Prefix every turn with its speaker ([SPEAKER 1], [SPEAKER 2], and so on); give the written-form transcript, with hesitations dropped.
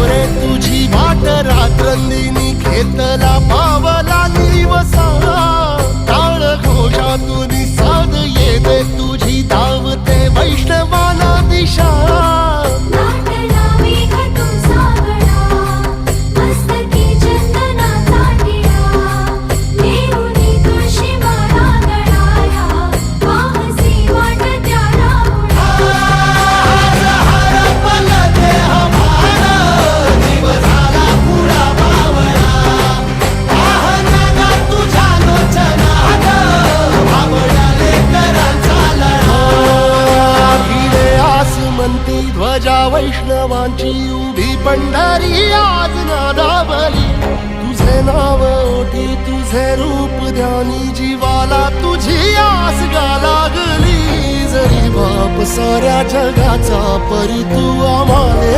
[SPEAKER 1] मोरे तुझी वाट रात्रंदिनी घेतला पावला निवसा टाळ घोषातून साध येते तुझी धावते वैष्णवाला दिशा ध्वजा वैष्णवांची उभी पंढरी आज नादावली तुझे नाव ओठी तुझे रूप ध्यानी जीवाला तुझी आस गा लागली जरी बाप साऱ्या जगाचा परी तू आम्हाले